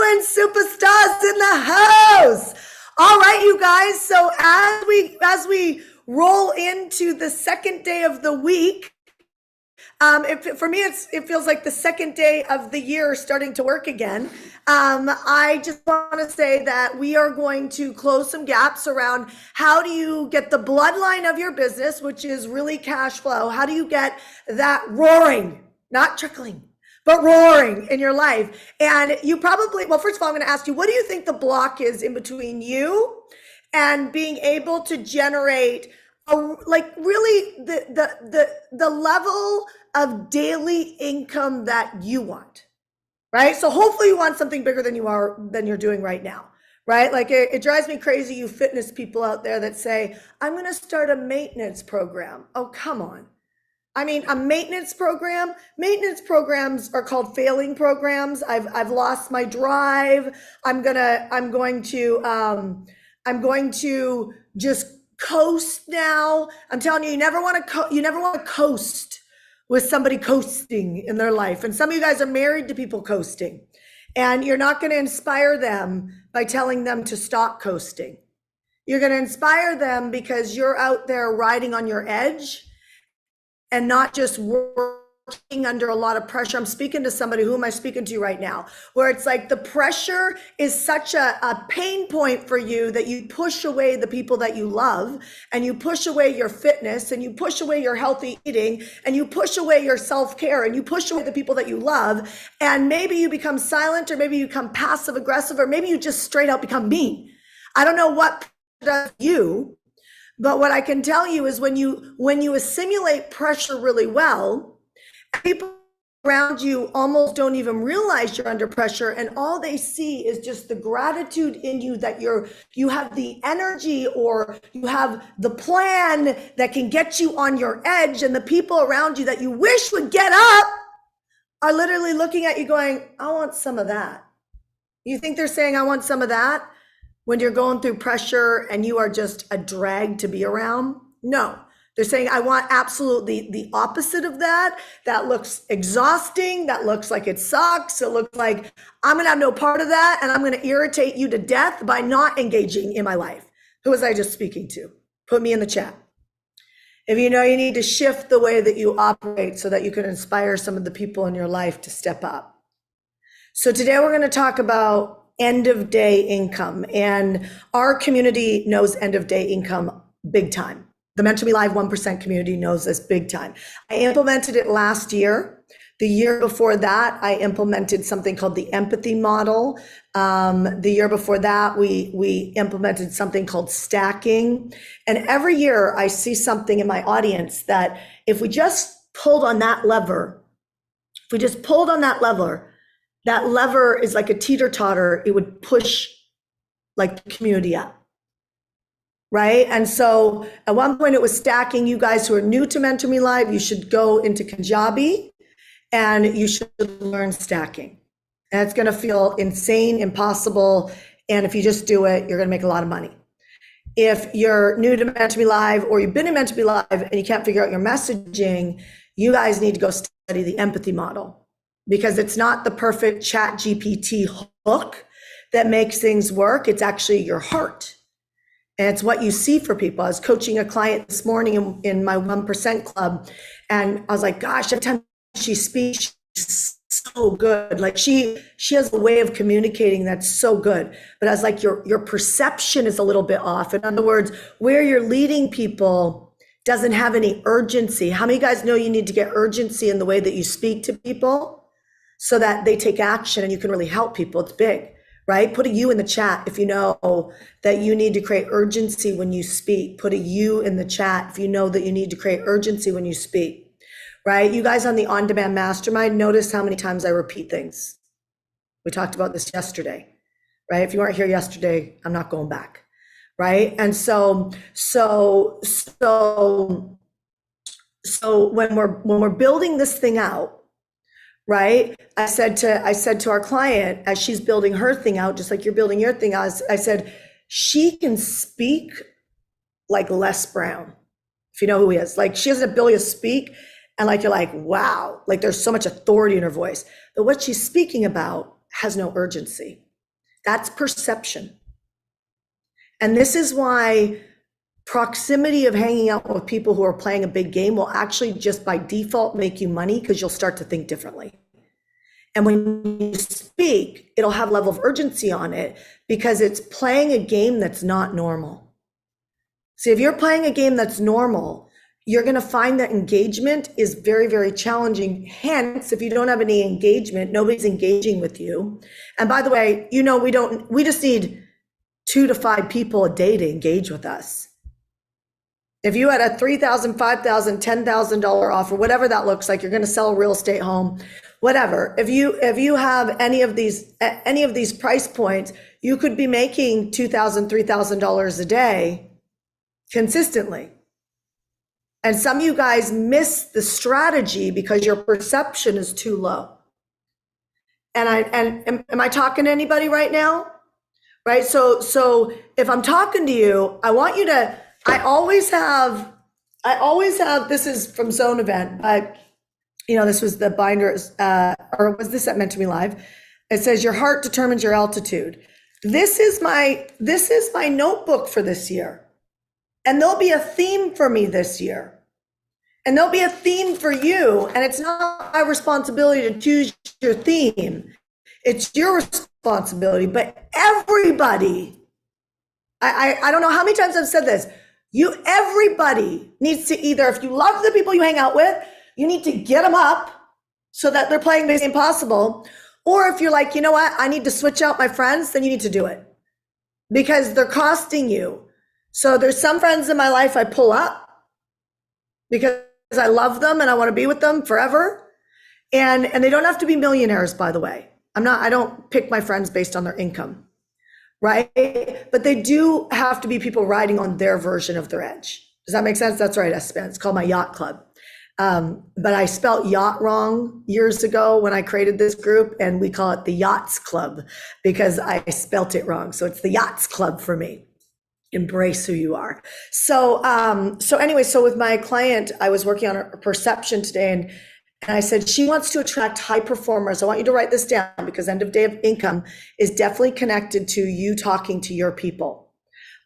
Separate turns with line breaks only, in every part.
gentlemen, superstars in the house. All right, you guys. So as we roll into the second day of the week, for me, it feels like the second day of the year starting to work again. I just want to say that we are going to close some gaps around how do you get the bloodline of your business, which is really cash flow. How do you get that roaring, not trickling, but roaring in your life? And you probably, well, first of all, I'm going to ask you, what do you think the block is in between you and being able to generate really the level of daily income that you want, right? So hopefully you want something bigger than you're doing right now, right? Like it drives me crazy, you fitness people out there that say, I'm going to start a maintenance program. Oh, come on. I mean, a maintenance programs are called failing programs. I've lost my drive. I'm going to just coast now. I'm telling you, you never want to coast with somebody coasting in their life. And some of you guys are married to people coasting, and you're not going to inspire them by telling them to stop coasting. You're going to inspire them because you're out there riding on your edge and not just working under a lot of pressure. I'm speaking to somebody. Who am I speaking to right now? Where it's like the pressure is such a pain point for you that you push away the people that you love, and you push away your fitness, and you push away your healthy eating, and you push away your self-care, and you push away the people that you love. And maybe you become silent, or maybe you become passive aggressive, or maybe you just straight out become mean. I don't know what does you. But what I can tell you is when you assimilate pressure really well, people around you almost don't even realize you're under pressure, and all they see is just the gratitude in you that you have the energy, or you have the plan that can get you on your edge, and the people around you that you wish would get up are literally looking at you going, I want some of that. You think they're saying, I want some of that, when you're going through pressure and you are just a drag to be around? No, they're saying, I want absolutely the opposite of that. That looks exhausting. That looks like it sucks. It looks like I'm gonna have no part of that, and I'm gonna irritate you to death by not engaging in my life. Who was I just speaking to? Put me in the chat. If you know you need to shift the way that you operate so that you can inspire some of the people in your life to step up. So today we're gonna talk about end of day income, and our community knows end of day income big time. The Mentor Me Live 1% community knows this big time. I implemented it last year. The year before that, I implemented something called the empathy model. The year before that, we implemented something called stacking. And every year I see something in my audience that if we just pulled on that lever, that lever is like a teeter-totter. It would push like the community up, right? And so at one point it was stacking. You guys who are new to Mentor Me Live, you should go into Kajabi and you should learn stacking. And it's gonna feel insane, impossible. And if you just do it, you're gonna make a lot of money. If you're new to Mentor Me Live, or you've been in Mentor Me Live and you can't figure out your messaging, you guys need to go study the empathy model, because it's not the perfect chat GPT hook that makes things work. It's actually your heart. And it's what you see for people. I was coaching a client this morning in my 1% club, and I was like, gosh, every time she speaks, she's so good. Like she has a way of communicating that's so good. But I was like, your perception is a little bit off. In other words, where you're leading people doesn't have any urgency. How many of you guys know you need to get urgency in the way that you speak to people, so that they take action and you can really help people? It's big, right? Put a U in the chat if you know that you need to create urgency when you speak. Put a U in the chat if you know that you need to create urgency when you speak, right? You guys on the on-demand mastermind, notice how many times I repeat things. We talked about this yesterday, right? If you weren't here yesterday, I'm not going back, right? And so when we're building this thing out, right? I said to our client, as she's building her thing out, just like you're building your thing out, I said, she can speak like Les Brown, if you know who he is. Like, she has an ability to speak, and like, you're like, wow, like there's so much authority in her voice. But what she's speaking about has no urgency. That's perception. And this is why proximity of hanging out with people who are playing a big game will actually just by default make you money, because you'll start to think differently. And when you speak, it'll have a level of urgency on it because it's playing a game that's not normal. See, if you're playing a game that's normal, you're going to find that engagement is very, very challenging. Hence, if you don't have any engagement, nobody's engaging with you. And by the way, we just need 2 to 5 people a day to engage with us. If you had a $3,000, $5,000, $10,000 offer, whatever that looks like, you're going to sell a real estate home, whatever. If you have any of these price points, you could be making $2,000, $3,000 a day consistently. And some of you guys miss the strategy because your perception is too low. And am I talking to anybody right now? Right? So if I'm talking to you, I want you to, I always have, this is from Zone Event, but this was the binders, or was this at Meant to Be Live? It says your heart determines your altitude. This is my notebook for this year. And there'll be a theme for me this year. And there'll be a theme for you. And it's not my responsibility to choose your theme. It's your responsibility. But everybody, I don't know how many times I've said this, everybody needs to either, if you love the people you hang out with, you need to get them up so that they're playing Mission Impossible. Or if you're like, you know what, I need to switch out my friends, then you need to do it because they're costing you. So there's some friends in my life I pull up because I love them and I want to be with them forever. And they don't have to be millionaires, by the way. I don't pick my friends based on their income, right? But they do have to be people riding on their version of their edge. Does that make sense? That's right, Espen. It's called my yacht club. But I spelt yacht wrong years ago when I created this group, and we call it the Yachts Club because I spelt it wrong. So it's the Yachts Club for me. Embrace who you are. So anyway, so with my client, I was working on a perception today, and I said, she wants to attract high performers. I want you to write this down because end of day of income is definitely connected to you talking to your people.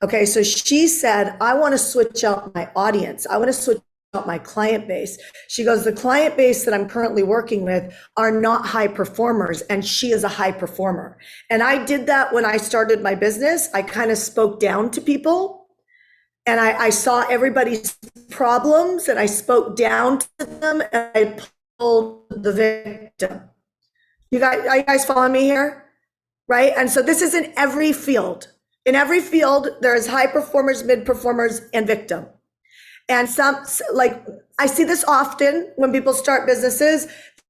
Okay. So she said, I want to switch out my audience. I want to switch out my client base. She goes, the client base that I'm currently working with are not high performers, and she is a high performer. And I did that when I started my business. I kind of spoke down to people, and I saw everybody's problems, and I spoke down to them, and I pulled the victim. Are you guys following me here? Right? And so this is in every field. In every field, there's high performers, mid performers, and victim. And I see this often when people start businesses.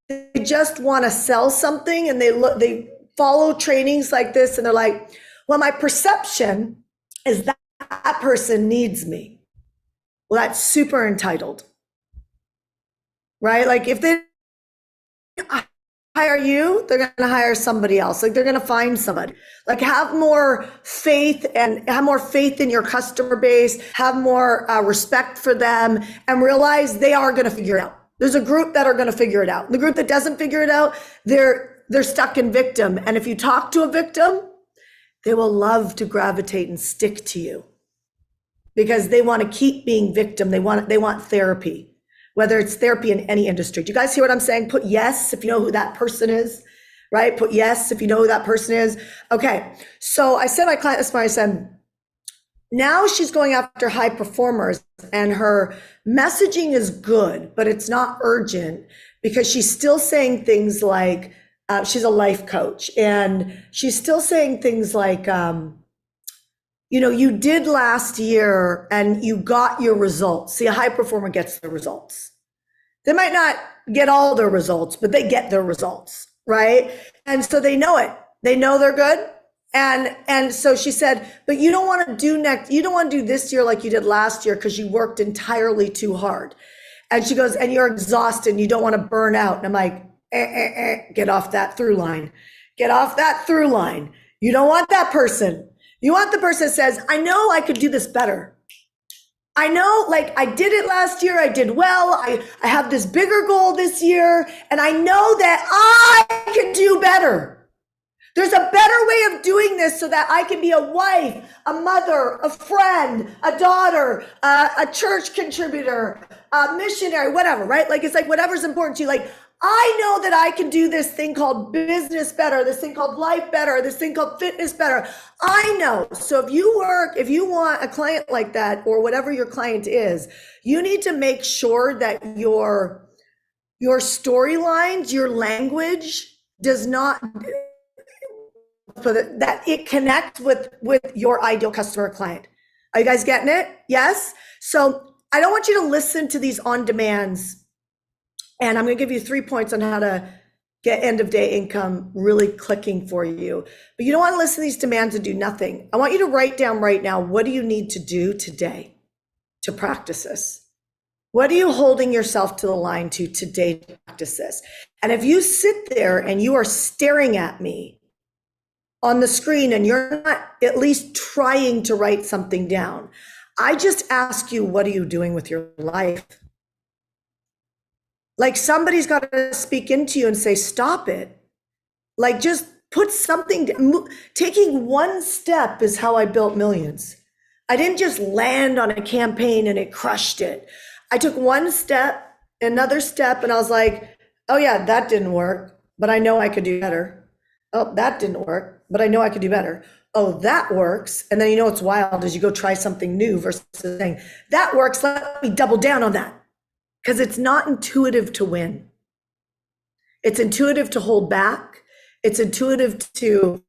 They just want to sell something, and they follow trainings like this, and they're like, well, my perception is that person needs me. Well, that's super entitled, right? Like if they hire you, they're going to hire somebody else. Like they're going to find somebody. Like have more faith in your customer base, have more respect for them, and realize they are going to figure it out. There's a group that are going to figure it out. The group that doesn't figure it out, they're stuck in victim. And if you talk to a victim, they will love to gravitate and stick to you because they want to keep being victim. They want therapy. Whether it's therapy in any industry. Do you guys hear what I'm saying? Put yes if you know who that person is, right? Put yes if you know who that person is. Okay, so I said my client this morning, I said, now she's going after high performers and her messaging is good, but it's not urgent because she's still saying things like, she's a life coach, and she's still saying things like, you did last year and you got your results. See, a high performer gets the results. They might not get all their results, but they get their results, right? And so they know it. They know they're good. And so she said, but you don't want to do this year like you did last year because you worked entirely too hard. And she goes, and you're exhausted and you don't want to burn out. And I'm like, get off that through line. Get off that through line. You don't want that person. You want the person that says, I know I could do this better. I know, like I did it last year. I did well. I have this bigger goal this year, and I know that I can do better. There's a better way of doing this so that I can be a wife, a mother, a friend, a daughter, a church contributor, a missionary, whatever, right? Like, it's like whatever's important to you. Like, I know that I can do this thing called business better, this thing called life better, this thing called fitness better. I know. So if you want a client like that, or whatever your client is, you need to make sure that your storylines, your language does not, that it connects with your ideal customer or client. Are you guys getting it? Yes. So I don't want you to listen to these on demands, and I'm going to give you 3 points on how to get end of day income really clicking for you. But you don't want to listen to these demands and do nothing. I want you to write down right now, what do you need to do today to practice this? What are you holding yourself to the line to today to practice this? And if you sit there and you are staring at me on the screen and you're not at least trying to write something down, I just ask you, what are you doing with your life? Like, somebody's got to speak into you and say, stop it. Like, just put something, taking one step is how I built millions. I didn't just land on a campaign and it crushed it. I took one step, another step, and I was like, oh yeah, that didn't work, but I know I could do better. Oh, that didn't work, but I know I could do better. Oh, that works. And then, you know, what's wild is you go try something new versus saying, that works, let me double down on that. Because it's not intuitive to win. It's intuitive to hold back. It's intuitive to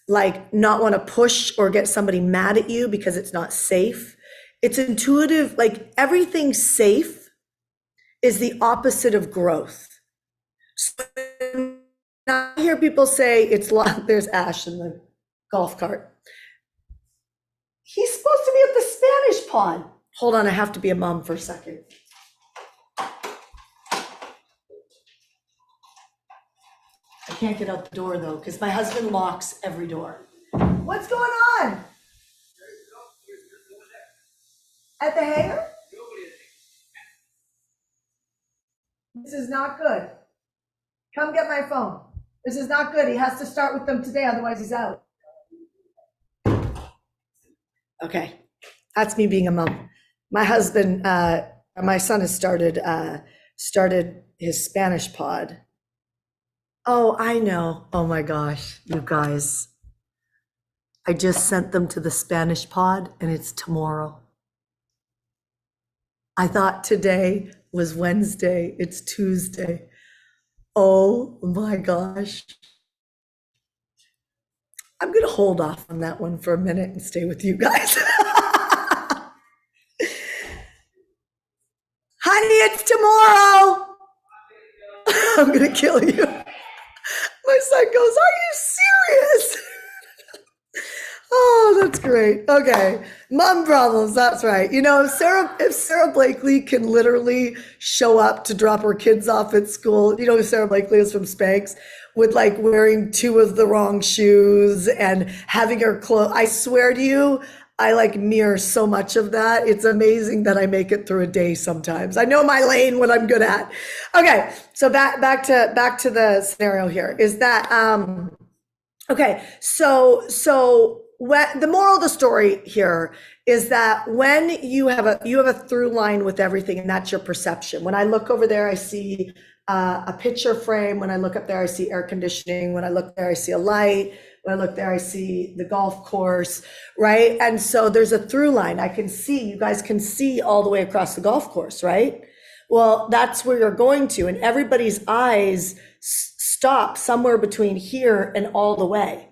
like not want to push or get somebody mad at you because it's not safe. It's intuitive, like everything safe is the opposite of growth. So I hear people say it's there's Ash in the golf cart. He's supposed to be at the Spanish pod. Hold on, I have to be a mom for a second. I can't get out the door though, because my husband locks every door. What's going on? At the hangar? This is not good. Come get my phone. This is not good. He has to start with them today, otherwise he's out. Okay, that's me being a mom. My husband, my son has started his Spanish pod. Oh, I know. Oh my gosh, you guys. I just sent them to the Spanish pod and it's tomorrow. I thought today was Wednesday. It's Tuesday. Oh my gosh. I'm going to hold off on that one for a minute and stay with you guys. Honey, it's tomorrow. I'm going to kill you. My son goes, are you serious? Oh, that's great. Okay. Mom problems. That's right. You know, if Sarah Blakely can literally show up to drop her kids off at school, you know, Sarah Blakely is from Spanx, with like wearing 2 of the wrong shoes and having her clothes. I swear to you, I like mirror so much of that. It's amazing that I make it through a day sometimes. I know my lane, what I'm good at. Okay. So back to the scenario here is that, okay. So the moral of the story here is that when you have a through line with everything, and that's your perception. When I look over there, I see a picture frame. When I look up there, I see air conditioning. When I look there, I see a light. When I look there, I see the golf course, right? And so there's a through line. You guys can see all the way across the golf course, right? Well, that's where you're going to, and everybody's eyes stop somewhere between here and all the way.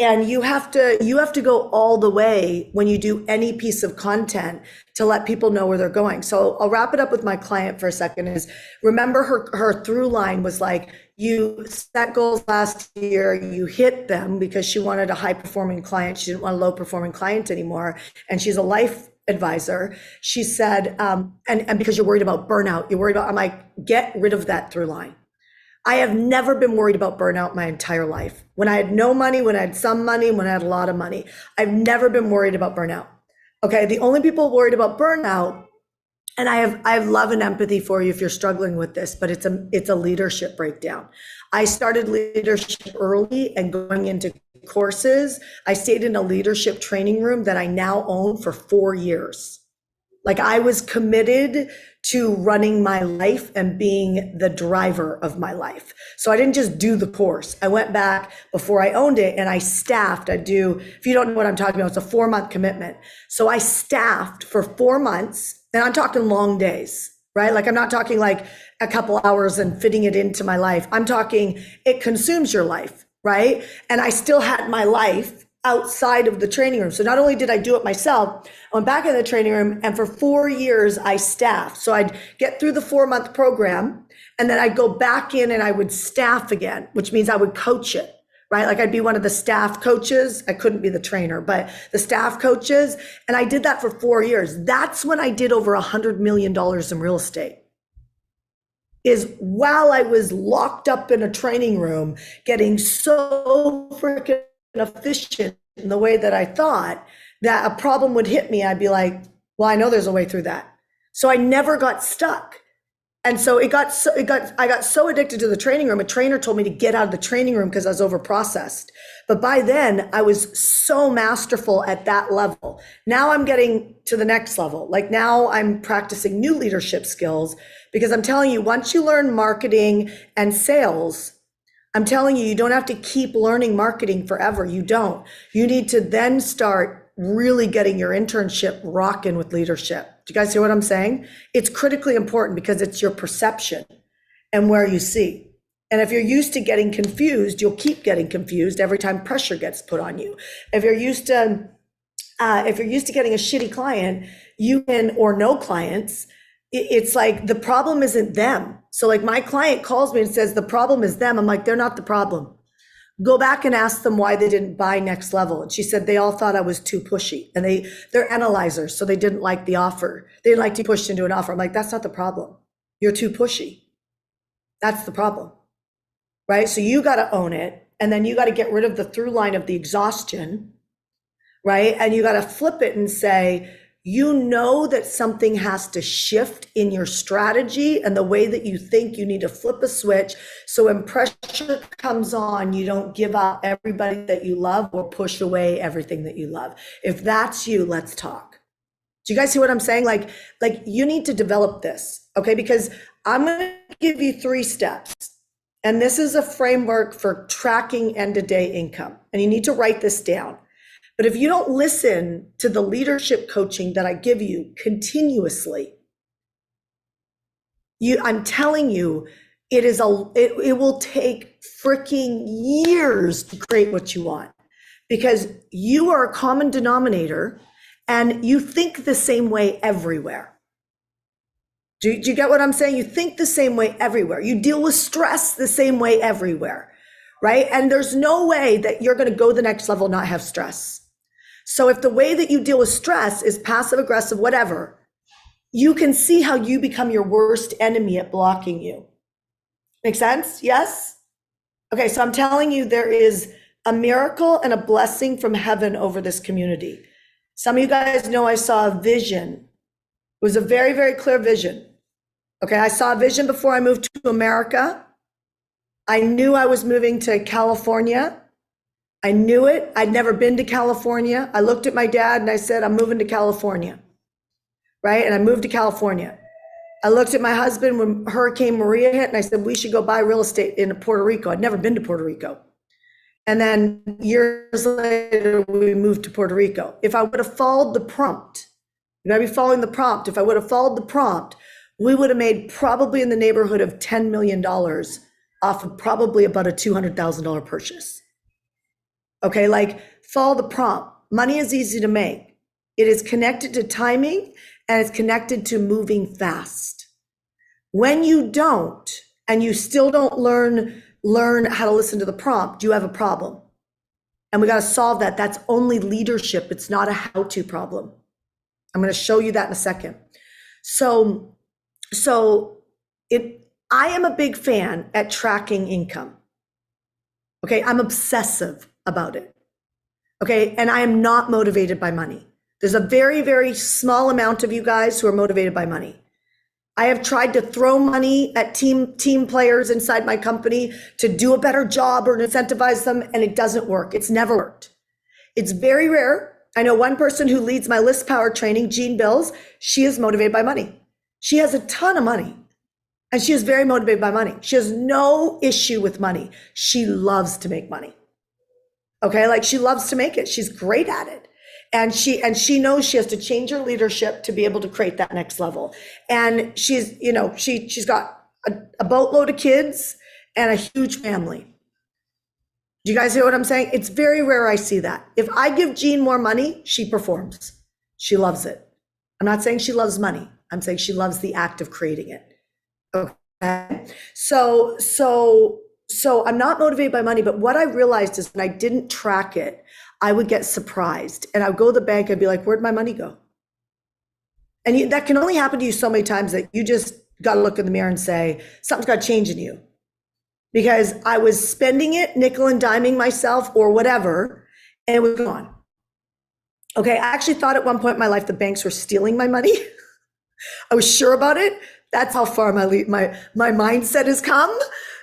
And you have to go all the way when you do any piece of content to let people know where they're going. So I'll wrap it up with my client for a second. Is remember her through line was like, you set goals last year, you hit them because she wanted a high performing client. She didn't want a low performing client anymore. And she's a life advisor. She said, and because you're worried about burnout, I'm like, get rid of that through line. I have never been worried about burnout my entire life. When I had no money, when I had some money, when I had a lot of money, I've never been worried about burnout. Okay, the only people worried about burnout And I have love and empathy for you if you're struggling with this, but it's a leadership breakdown. I started leadership early and going into courses. I stayed in a leadership training room that I now own for 4 years. Like I was committed to running my life and being the driver of my life. So I didn't just do the course. I went back before I owned it and I staffed. If you don't know what I'm talking about, it's a 4-month commitment. So I staffed for 4 months, and I'm talking long days, right? Like I'm not talking like a couple hours and fitting it into my life. I'm talking it consumes your life, right? And I still had my life outside of the training room. So not only did I do it myself, I went back in the training room, and for 4 years I staffed. So I'd get through the 4-month program, and then I'd go back in and I would staff again, which means I would coach it, right? Like I'd be one of the staff coaches. I couldn't be the trainer, but the staff coaches. And I did that for 4 years. That's when I did over $100 million in real estate. Is while I was locked up in a training room, getting so freaking efficient in the way that I thought that a problem would hit me, I'd be like, well, I know there's a way through that. So I never got stuck. And so I got so addicted to the training room. A trainer told me to get out of the training room because I was overprocessed. But by then I was so masterful at that level. Now I'm getting to the next level. Like now I'm practicing new leadership skills, because I'm telling you, once you learn marketing and sales, I'm telling you, you don't have to keep learning marketing forever. You don't. You need to then start really getting your internship rocking with leadership. Do you guys hear what I'm saying? It's critically important because it's your perception and where you see. And if you're used to getting confused, you'll keep getting confused every time pressure gets put on you. If you're used to getting a shitty client, or no clients, it's like the problem isn't them. So like my client calls me and says, the problem is them. I'm like, they're not the problem. Go back and ask them why they didn't buy next level. And she said, they all thought I was too pushy, and they're analyzers. So they didn't like the offer. They didn't like to be pushed into an offer. I'm like, that's not the problem. You're too pushy. That's the problem, right? So you got to own it. And then you got to get rid of the through line of the exhaustion, right? And you got to flip it and say, you know that something has to shift in your strategy and the way that you think. You need to flip a switch. So when pressure comes on, you don't give up everybody that you love or push away everything that you love. If that's you, let's talk. Do you guys see what I'm saying? Like you need to develop this, okay? Because I'm going to give you 3 steps. And this is a framework for tracking end-of-day income. And you need to write this down. But if you don't listen to the leadership coaching that I give you continuously, I'm telling you, it will take freaking years to create what you want, because you are a common denominator and you think the same way everywhere. Do you get what I'm saying? You think the same way everywhere. You deal with stress the same way everywhere, right? And there's no way that you're going to go the next level, not have stress. So if the way that you deal with stress is passive aggressive, whatever, you can see how you become your worst enemy at blocking you. Make sense? Yes? Okay, so I'm telling you, there is a miracle and a blessing from heaven over this community. Some of you guys know I saw a vision. It was a very, very clear vision. Okay, I saw a vision before I moved to America. I knew I was moving to California. I knew it. I'd never been to California. I looked at my dad and I said, I'm moving to California, right? And I moved to California. I looked at my husband when Hurricane Maria hit and I said, we should go buy real estate in Puerto Rico. I'd never been to Puerto Rico. And then years later, we moved to Puerto Rico. If I would have followed the prompt, you gotta be following the prompt. If I would have followed the prompt, we would have made probably in the neighborhood of $10 million off of probably about a $200,000 purchase. Okay, like follow the prompt. Money is easy to make. It is connected to timing and it's connected to moving fast. When you don't, and you still don't learn how to listen to the prompt, you have a problem. And we got to solve that. That's only leadership. It's not a how-to problem. I'm going to show you that in a second. So I am a big fan at tracking income. Okay, I'm obsessive about it. Okay, and I am not motivated by money. There's a very, very small amount of you guys who are motivated by money. I have tried to throw money at team players inside my company to do a better job or to incentivize them, and it doesn't work. It's never worked. It's very rare. I know one person who leads my list power training, Jean Bills. She is motivated by money. She has a ton of money, and she is very motivated by money. She has no issue with money. She loves to make money. Okay, like she loves to make it. She's great at it. And she knows she has to change her leadership to be able to create that next level. And she's, you know, she's got a boatload of kids and a huge family. Do you guys hear what I'm saying? It's very rare I see that. If I give Jean more money, she performs. She loves it. I'm not saying she loves money. I'm saying she loves the act of creating it. Okay. So I'm not motivated by money, but what I realized is when I didn't track it, I would get surprised and I would go to the bank and be like, where'd my money go? And that can only happen to you so many times that you just got to look in the mirror and say, something's got to change in you. Because I was spending it, nickel and diming myself or whatever, and it was gone. Okay, I actually thought at one point in my life the banks were stealing my money. I was sure about it. That's how far my mindset has come.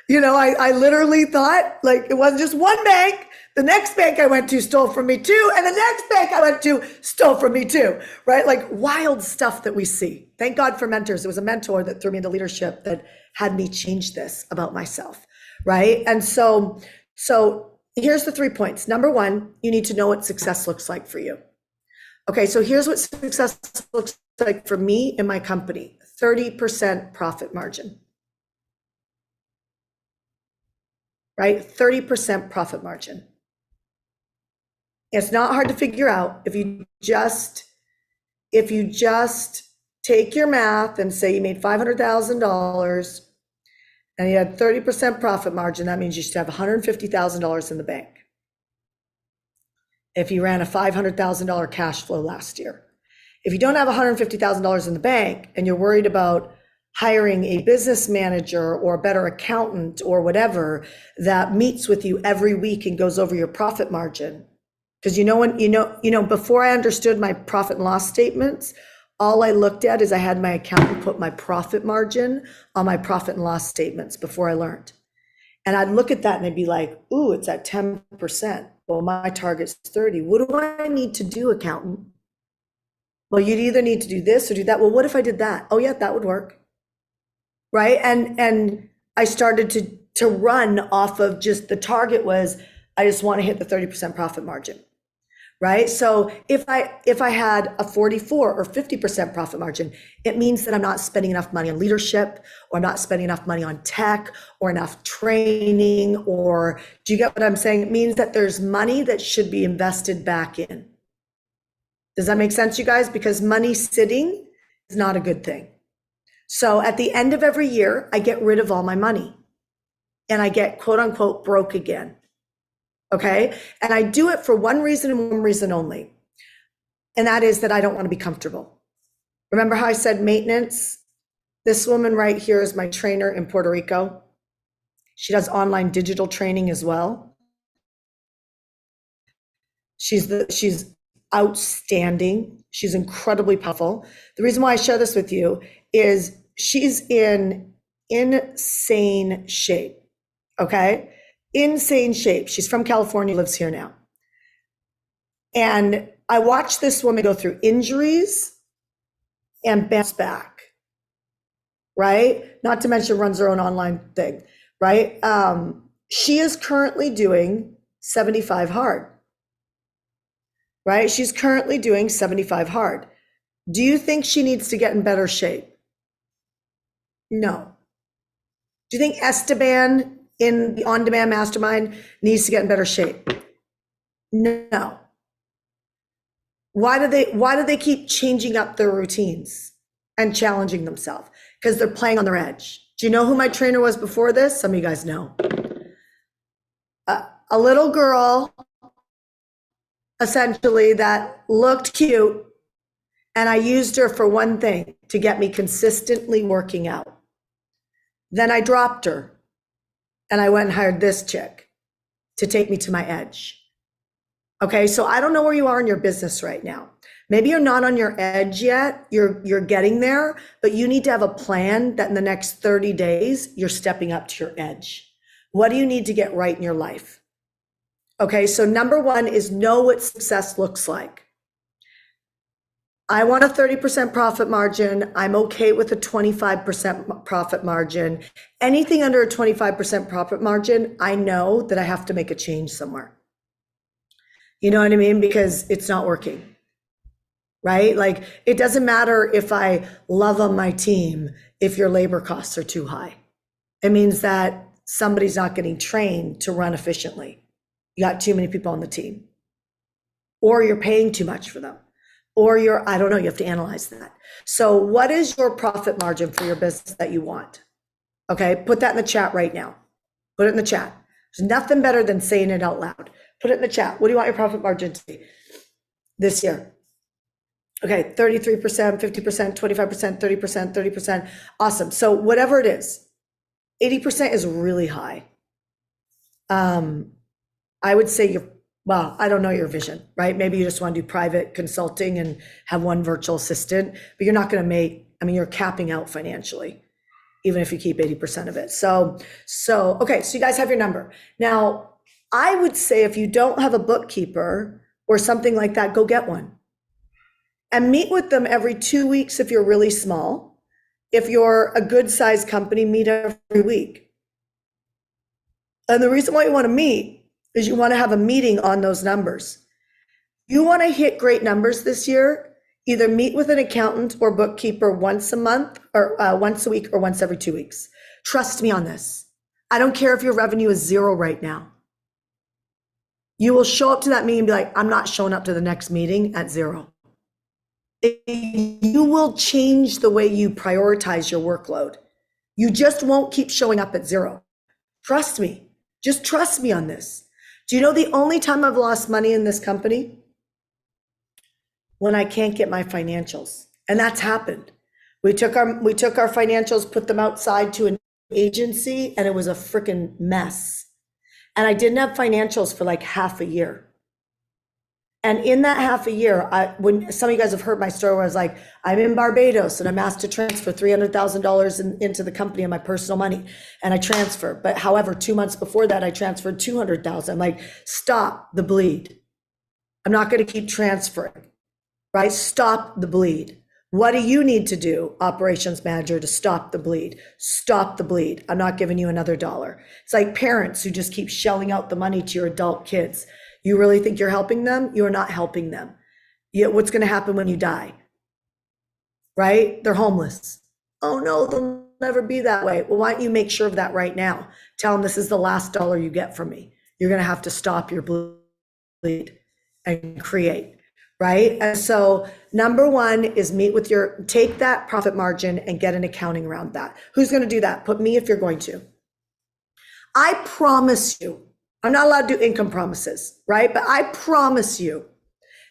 You know, I literally thought like it wasn't just one bank. The next bank I went to stole from me too. And the next bank I went to stole from me too, right? Like wild stuff that we see. Thank God for mentors. There was a mentor that threw me into leadership that had me change this about myself, right? And so here's the 3 points. Number one, you need to know what success looks like for you. Okay, so here's what success looks like for me and my company. 30% profit margin. Right? 30% profit margin. It's not hard to figure out if you just take your math and say you made $500,000 and you had 30% profit margin, that means you should have $150,000 in the bank. If you ran a $500,000 cash flow last year. If you don't have $150,000 in the bank and you're worried about hiring a business manager or a better accountant or whatever that meets with you every week and goes over your profit margin. Because before I understood my profit and loss statements, all I looked at is I had my accountant put my profit margin on my profit and loss statements before I learned. And I'd look at that and I'd be like, ooh, it's at 10%. Well, my target's 30. What do I need to do, accountant? Well, you'd either need to do this or do that. Well, what if I did that? Oh yeah, that would work. Right. And I started to run off of just the target was, I just want to hit the 30% profit margin. Right. So if I had a 44 or 50% profit margin, it means that I'm not spending enough money on leadership, or I'm not spending enough money on tech or enough training, or do you get what I'm saying? It means that there's money that should be invested back in. Does that make sense, you guys? Because money sitting is not a good thing. So at the end of every year, I get rid of all my money and I get quote unquote broke again. Okay. And I do it for one reason and one reason only. And that is that I don't want to be comfortable. Remember how I said maintenance? This woman right here is my trainer in Puerto Rico. She does online digital training as well. She's outstanding. She's incredibly powerful. The reason why I share this with you is she's in insane shape. Okay. Insane shape. She's from California, lives here now. And I watched this woman go through injuries and bounce back, right? Not to mention runs her own online thing, right? She is currently doing 75 hard, right? She's currently doing 75 hard. Do you think she needs to get in better shape? No. Do you think Esteban in the on-demand mastermind needs to get in better shape? No. Why do they keep changing up their routines and challenging themselves? Because they're playing on their edge. Do you know who my trainer was before this? Some of you guys know. A little girl, essentially, that looked cute, and I used her for one thing, to get me consistently working out. Then I dropped her. And I went and hired this chick to take me to my edge. Okay, so I don't know where you are in your business right now, Maybe you're not on your edge yet. You're getting there, but you need to have a plan that in the next 30 days, you're stepping up to your edge. What do you need to get right in your life? Okay, so number one is know what success looks like. I want a 30% profit margin. I'm okay with a 25% profit margin. Anything under a 25% profit margin, I know that I have to make a change somewhere. You know what I mean? Because it's not working, right? Like, it doesn't matter if I love on my team if your labor costs are too high. It means that somebody's not getting trained to run efficiently. You got too many people on the team, or you're paying too much for them. Or I don't know, you have to analyze that. So what is your profit margin for your business that you want? Okay, put that in the chat right now. Put it in the chat. There's nothing better than saying it out loud. Put it in the chat. What do you want your profit margin to be this year? Okay, 33%, 50%, 25%, 30%, 30%. Awesome. So whatever it is, 80% is really high. I would say well, I don't know your vision, right? Maybe you just want to do private consulting and have one virtual assistant, but you're not going to make, you're capping out financially, even if you keep 80% of it. So, okay, so you guys have your number. Now, I would say if you don't have a bookkeeper or something like that, go get one. And meet with them every 2 weeks if you're really small. If you're a good sized company, meet every week. And the reason why you want to meet is you want to have a meeting on those numbers. You want to hit great numbers this year, either meet with an accountant or bookkeeper once a month or once a week or once every 2 weeks. Trust me on this. I don't care if your revenue is 0 right now. You will show up to that meeting and be like, I'm not showing up to the next meeting at 0. You will change the way you prioritize your workload. You just won't keep showing up at 0. Trust me. Just trust me on this. Do you know the only time I've lost money in this company? When I can't get my financials. And that's happened. We took our financials, put them outside to an agency, and it was a freaking mess. And I didn't have financials for like half a year. And in that half a year, when some of you guys have heard my story where I was like, I'm in Barbados and I'm asked to transfer $300,000 into the company of my personal money, and I transfer. But however, 2 months before that, I transferred $200,000. I'm like, stop the bleed. I'm not going to keep transferring, right? Stop the bleed. What do you need to do, operations manager, to stop the bleed? Stop the bleed. I'm not giving you another dollar. It's like parents who just keep shelling out the money to your adult kids. You really think you're helping them? You're not helping them. What's going to happen when you die? Right? They're homeless. Oh no, they'll never be that way. Well, why don't you make sure of that right now? Tell them this is the last dollar you get from me. You're going to have to stop your bleed and create, right? And so number one is take that profit margin and get an accounting around that. Who's going to do that? Put me if you're going to. I promise you, I'm not allowed to do income promises, right? But I promise you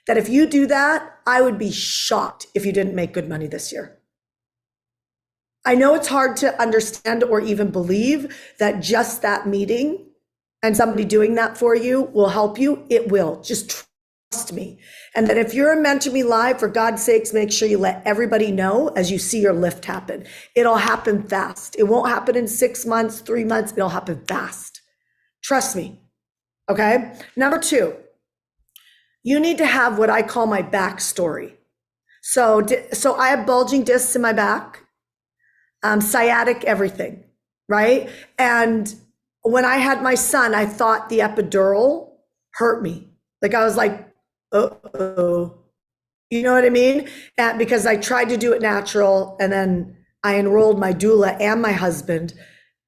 that if you do that, I would be shocked if you didn't make good money this year. I know it's hard to understand or even believe that just that meeting and somebody doing that for you will help you. It will. Just trust me. And that if you're a Mentor Me Live, for God's sakes, make sure you let everybody know as you see your lift happen. It'll happen fast. It won't happen in 6 months, 3 months. It'll happen fast. Trust me. Okay. Number 2, you need to have what I call my backstory. So I have bulging discs in my back, sciatic, everything, right? And when I had my son, I thought the epidural hurt me. Like I was like, uh-oh, you know what I mean? And because I tried to do it natural, and then I enrolled my doula and my husband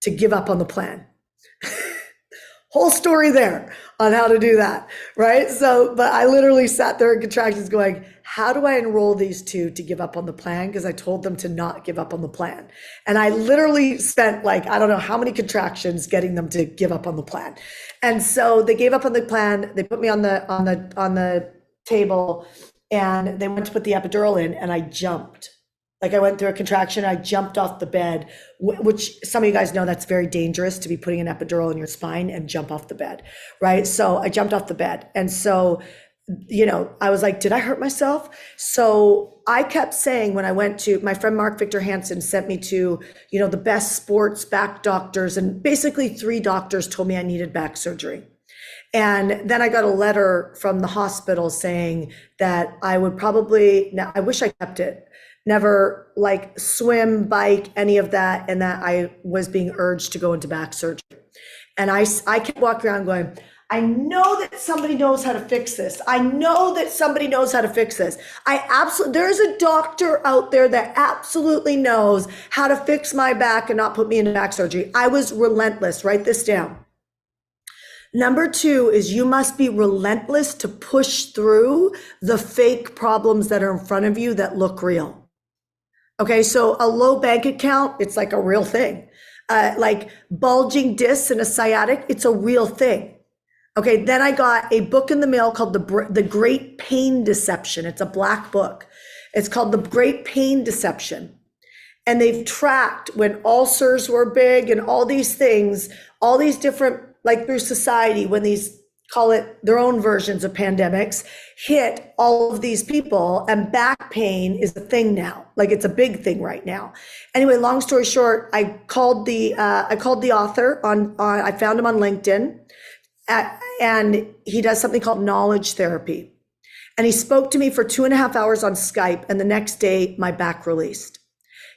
to give up on the plan. Whole story there on how to do that, right? So, but I literally sat there in contractions going, how do I enroll these two to give up on the plan? Because I told them to not give up on the plan. And I literally spent like, I don't know how many contractions getting them to give up on the plan. And so they gave up on the plan. They put me on the table, and they went to put the epidural in, and I jumped. Like I went through a contraction, I jumped off the bed, which some of you guys know that's very dangerous to be putting an epidural in your spine and jump off the bed, right? So I jumped off the bed. And so I was like, did I hurt myself? So I kept saying, when I went to, my friend Mark Victor Hansen sent me to, the best sports back doctors, and basically 3 doctors told me I needed back surgery. And then I got a letter from the hospital saying that I would probably, now I wish I kept it, never like swim, bike, any of that, and that I was being urged to go into back surgery. And I kept walking around going, I know that somebody knows how to fix this. I know that somebody knows how to fix this. There's a doctor out there that absolutely knows how to fix my back and not put me into back surgery. I was relentless. Write this down. Number 2 is you must be relentless to push through the fake problems that are in front of you that look real. Okay, so a low bank account, it's like a real thing. Like bulging discs and a sciatic, it's a real thing. Okay, then I got a book in the mail called The Great Pain Deception. It's a black book. It's called The Great Pain Deception. And they've tracked when ulcers were big and all these things, all these different, like through society, when these, call it their own versions of pandemics, hit all of these people, and back pain is a thing now. Like it's a big thing right now. Anyway, long story short, I called the author I found him on LinkedIn. And he does something called knowledge therapy. And he spoke to me for 2.5 hours on Skype. And the next day, my back released.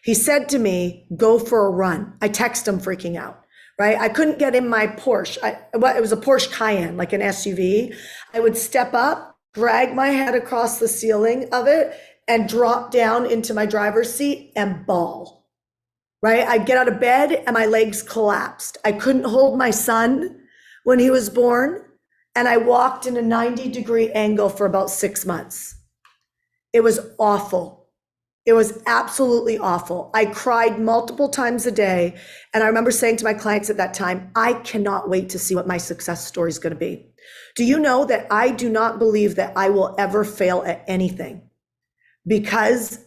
He said to me, go for a run. I text him freaking out, right? I couldn't get in my Porsche. It was a Porsche Cayenne, like an SUV. I would step up, drag my head across the ceiling of it, and drop down into my driver's seat and bawl, right? I'd get out of bed and my legs collapsed. I couldn't hold my son when he was born, and I walked in a 90-degree angle for about 6 months. It was awful. It was absolutely awful. I cried multiple times a day, and I remember saying to my clients at that time, I cannot wait to see what my success story is going to be. Do you know that I do not believe that I will ever fail at anything because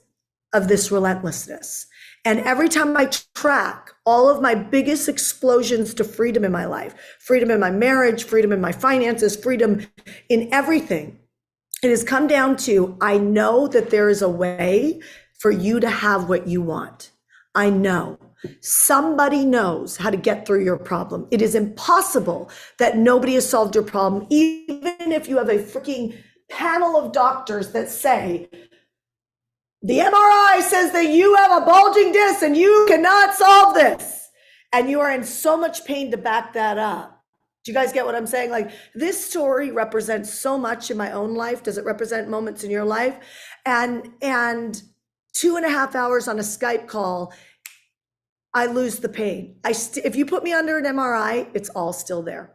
of this relentlessness? And every time I track all of my biggest explosions to freedom in my life, freedom in my marriage, freedom in my finances, freedom in everything, it has come down to, I know that there is a way for you to have what you want. I know. Somebody knows how to get through your problem. It is impossible that nobody has solved your problem, even if you have a freaking panel of doctors that say, the MRI says that you have a bulging disc and you cannot solve this. And you are in so much pain to back that up. Do you guys get what I'm saying? Like, this story represents so much in my own life. Does it represent moments in your life? And 2.5 hours on a Skype call, I lose the pain. If you put me under an MRI, it's all still there.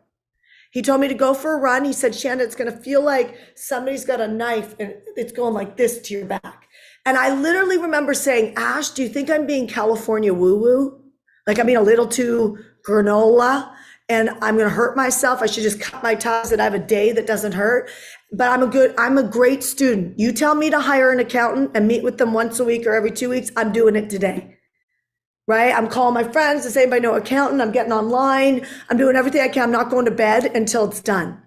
He told me to go for a run. He said, Shannon, it's going to feel like somebody's got a knife and it's going like this to your back. And I literally remember saying, Ash, do you think I'm being California woo-woo? Like I'm being a little too granola and I'm going to hurt myself. I should just cut my ties and I have a day that doesn't hurt. But I'm a great student. You tell me to hire an accountant and meet with them once a week or every 2 weeks, I'm doing it today, right? I'm calling my friends to say, anybody know accountant? I'm getting online. I'm doing everything I can. I'm not going to bed until it's done,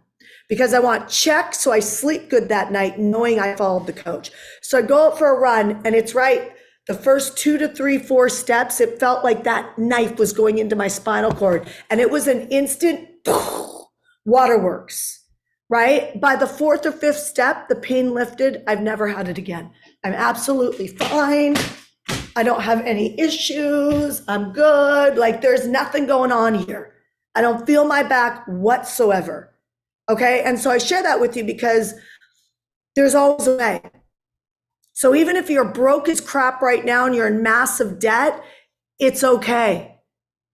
because I want check so I sleep good that night knowing I followed the coach. So I go out for a run, and it's right. The first 2 to 3, 4 steps, it felt like that knife was going into my spinal cord, and it was an instant waterworks, right? By the 4th or 5th step, the pain lifted. I've never had it again. I'm absolutely fine. I don't have any issues. I'm good. Like there's nothing going on here. I don't feel my back whatsoever. Okay. And so I share that with you because there's always a way. So even if you're broke as crap right now and you're in massive debt, it's okay.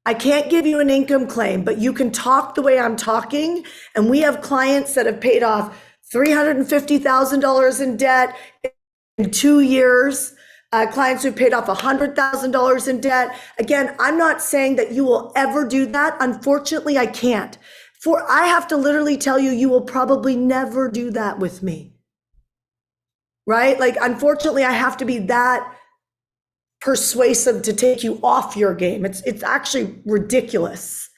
I can't give you an income claim, but you can talk the way I'm talking. And we have clients that have paid off $350,000 in debt in 2 years. Clients who paid off $100,000 in debt. Again, I'm not saying that you will ever do that. Unfortunately, I can't. I have to literally tell you, you will probably never do that with me. Right? Like, unfortunately, I have to be that persuasive to take you off your game. It's actually ridiculous.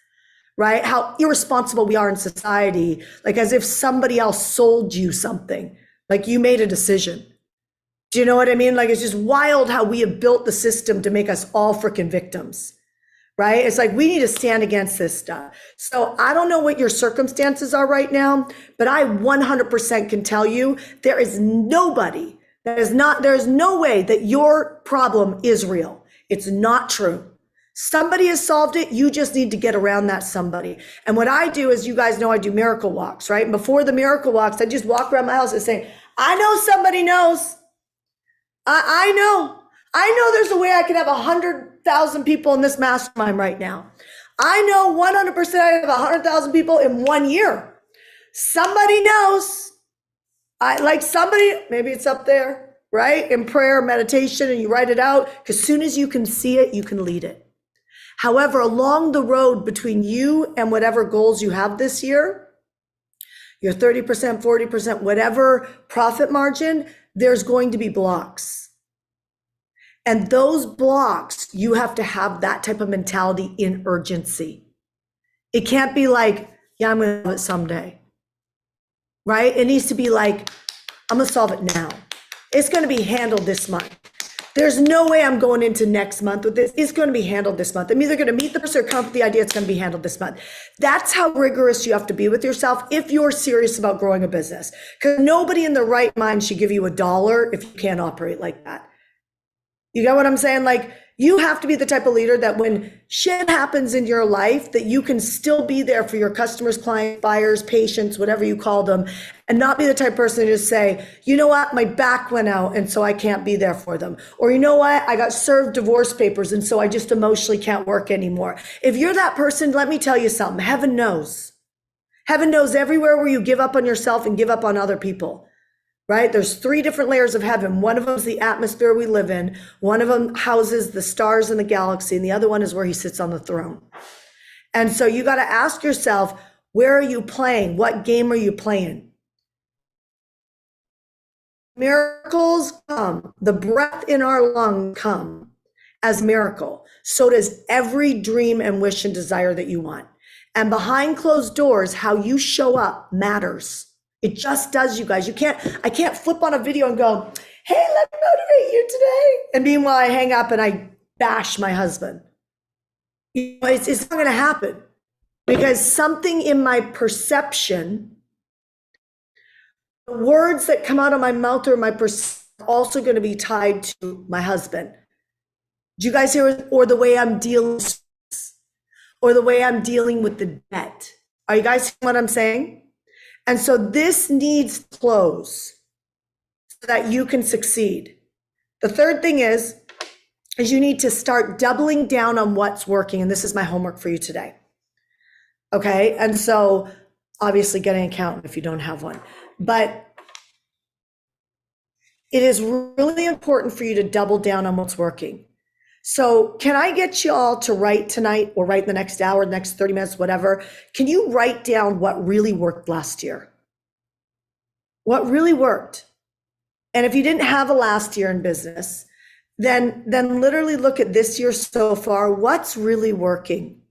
right? How irresponsible we are in society, like as if somebody else sold you something, like you made a decision. Do you know what I mean? Like, it's just wild how we have built the system to make us all freaking victims, right? It's like we need to stand against this stuff. So I don't know what your circumstances are right now, but I 100% can tell you there is nobody that is not, there's no way that your problem is real. It's not true. Somebody has solved it. You just need to get around that somebody. And what I do is, you guys know I do miracle walks, right? And before the miracle walks, I just walk around my house and say, I know somebody knows. I know there's a way I could have 100,000 people in this mastermind right now. I know 100% I have 100,000 people in 1 year. Somebody knows. Somebody, maybe it's up there, right? In prayer, meditation, and you write it out, because as soon as you can see it, you can lead it. However, along the road between you and whatever goals you have this year, your 30%, 40%, whatever profit margin, there's going to be blocks. And those blocks, you have to have that type of mentality in urgency. It can't be like, yeah, I'm going to do it someday, right? It needs to be like, I'm going to solve it now. It's going to be handled this month. There's no way I'm going into next month with this. It's going to be handled this month. I'm either going to meet the person or come up with the idea it's going to be handled this month. That's how rigorous you have to be with yourself if you're serious about growing a business. Because nobody in their right mind should give you $1 if you can't operate like that. You get what I'm saying? Like, you have to be the type of leader that when shit happens in your life, that you can still be there for your customers, clients, buyers, patients, whatever you call them, and not be the type of person to just say, you know what, my back went out and so I can't be there for them. Or you know what, I got served divorce papers and so I just emotionally can't work anymore. If you're that person, let me tell you something, heaven knows. Heaven knows everywhere where you give up on yourself and give up on other people. Right? There's 3 different layers of heaven. One of them is the atmosphere we live in. One of them houses the stars in the galaxy. And the other one is where he sits on the throne. And so you got to ask yourself, where are you playing? What game are you playing? Miracles come. The breath in our lungs come as miracle. So does every dream and wish and desire that you want. And behind closed doors, how you show up matters. It just does, you guys. I can't flip on a video and go, hey, let me motivate you today. And meanwhile, I hang up and I bash my husband. It's not going to happen, because something in my perception, the words that come out of my mouth or my perception are also going to be tied to my husband. Do you guys hear it? Or the way I'm dealing, or the way I'm dealing with the debt. Are you guys hearing what I'm saying? And so this needs to close so that you can succeed. The third thing is you need to start doubling down on what's working. And this is my homework for you today. Okay. And so obviously get an accountant if you don't have one, but it is really important for you to double down on what's working. So can I get you all to write tonight, or write the next hour, the next 30 minutes, whatever? Can you write down what really worked last year? What really worked? And if you didn't have a last year in business, then literally look at this year so far. What's really working?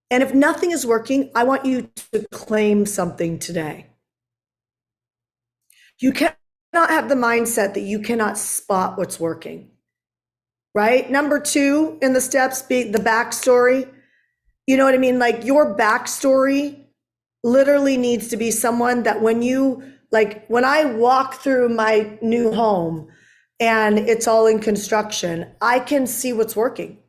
And if nothing is working, I want you to claim something today. You cannot have the mindset that you cannot spot what's working. Right? Number 2 in the steps, be the backstory. You know what I mean? Like, your backstory literally needs to be someone that when I walk through my new home and it's all in construction, I can see what's working.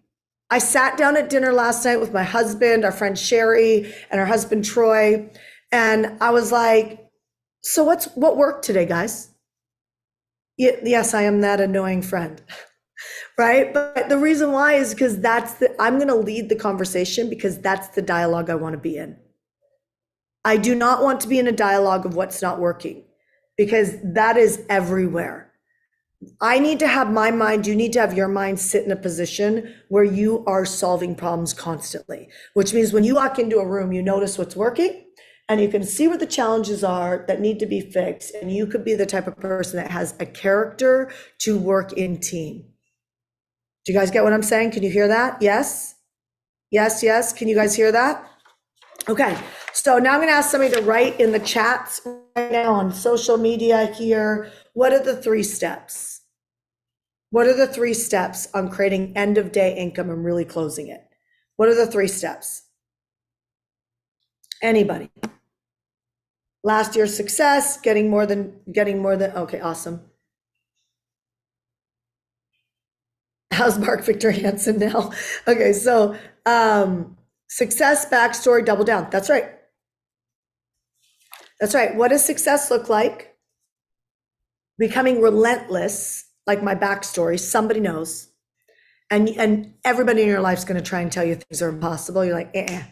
I sat down at dinner last night with my husband, our friend Sherry, and her husband Troy. And I was like, so what worked today, guys? Yes, I am that annoying friend. Right? But the reason why is because I'm going to lead the conversation, because that's the dialogue I want to be in. I do not want to be in a dialogue of what's not working, because that is everywhere. I need to have my mind, you need to have your mind sit in a position where you are solving problems constantly, which means when you walk into a room, you notice what's working and you can see what the challenges are that need to be fixed. And you could be the type of person that has a character to work in team. Do you guys get what I'm saying? Can you hear that? Yes? Yes, yes. Can you guys hear that? Okay. So now I'm going to ask somebody to write in the chats right now on social media here. What are the 3 steps? What are the 3 steps on creating end of day income and really closing it? What are the 3 steps? Anybody? Last year's success, getting more than, okay, awesome. How's Mark Victor Hansen now? Okay, so success, backstory, double down. That's right. That's right. What does success look like? Becoming relentless, like my backstory, somebody knows. And everybody in your life's going to try and tell you things are impossible. You're like, eh.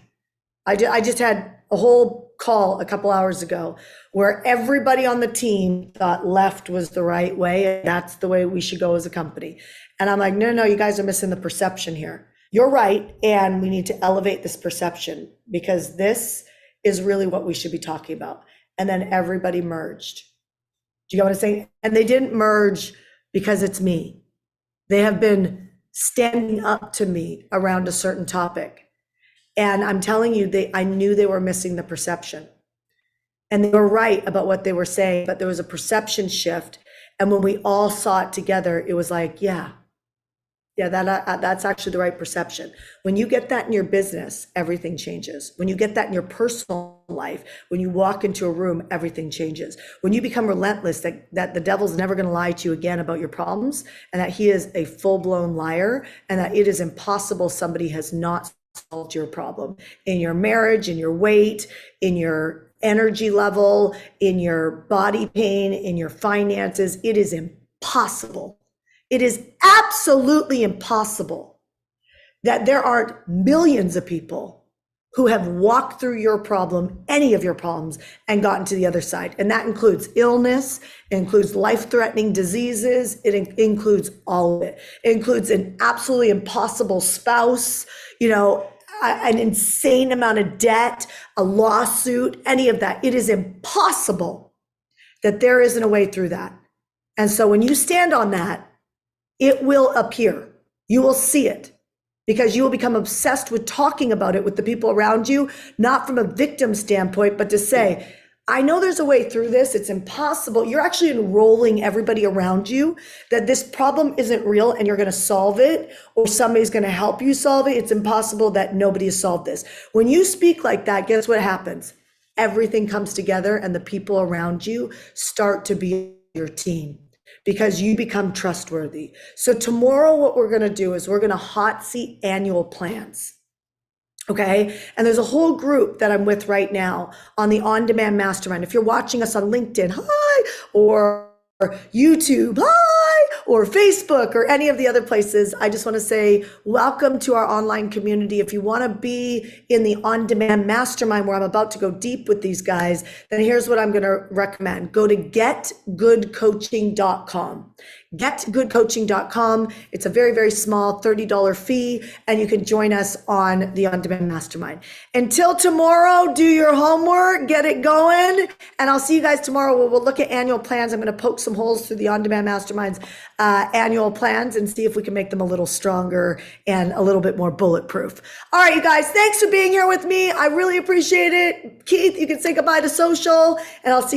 I just had a whole call a couple hours ago where everybody on the team thought left was the right way. And that's the way we should go as a company. And I'm like, no, you guys are missing the perception here. You're right. And we need to elevate this perception because this is really what we should be talking about. And then everybody merged. Do you get what I'm saying? And they didn't merge because it's me. They have been standing up to me around a certain topic. And I'm telling you, I knew they were missing the perception. And they were right about what they were saying, but there was a perception shift. And when we all saw it together, it was like, yeah, that's actually the right perception. When you get that in your business, everything changes. When you get that in your personal life, when you walk into a room, everything changes. When you become relentless, that the devil's never going to lie to you again about your problems, and that he is a full-blown liar, and that it is impossible somebody has not solved your problem in your marriage, in your weight, in your energy level, in your body pain, in your finances. It is impossible. It is absolutely impossible that there aren't millions of people who have walked through your problem, any of your problems, and gotten to the other side. And that includes illness, it includes life-threatening diseases, it includes all of it. It includes an absolutely impossible spouse, an insane amount of debt, a lawsuit, any of that. It is impossible that there isn't a way through that. And so when you stand on that, it will appear. You will see it because you will become obsessed with talking about it with the people around you, not from a victim standpoint, but to say, I know there's a way through this. It's impossible. You're actually enrolling everybody around you that this problem isn't real and you're going to solve it, or somebody's going to help you solve it. It's impossible that nobody has solved this. When you speak like that, guess what happens? Everything comes together and the people around you start to be your team, because you become trustworthy. So tomorrow, what we're going to do is we're going to hot seat annual plans. Okay. And there's a whole group that I'm with right now on the on-demand mastermind. If you're watching us on LinkedIn, hi, or YouTube, hi, or Facebook, or any of the other places, I just want to say welcome to our online community. If you want to be in the on-demand mastermind where I'm about to go deep with these guys, then here's what I'm going to recommend. Go to getgoodcoaching.com. Getgoodcoaching.com. It's a very, very small $30 fee, and you can join us on the on-demand mastermind. Until tomorrow, do your homework, get it going, and I'll see you guys tomorrow where we'll look at annual plans. I'm going to poke some holes through the on-demand mastermind's annual plans and see if we can make them a little stronger and a little bit more bulletproof. All right, you guys, thanks for being here with me. I really appreciate it. Keith, you can say goodbye to social, and I'll see you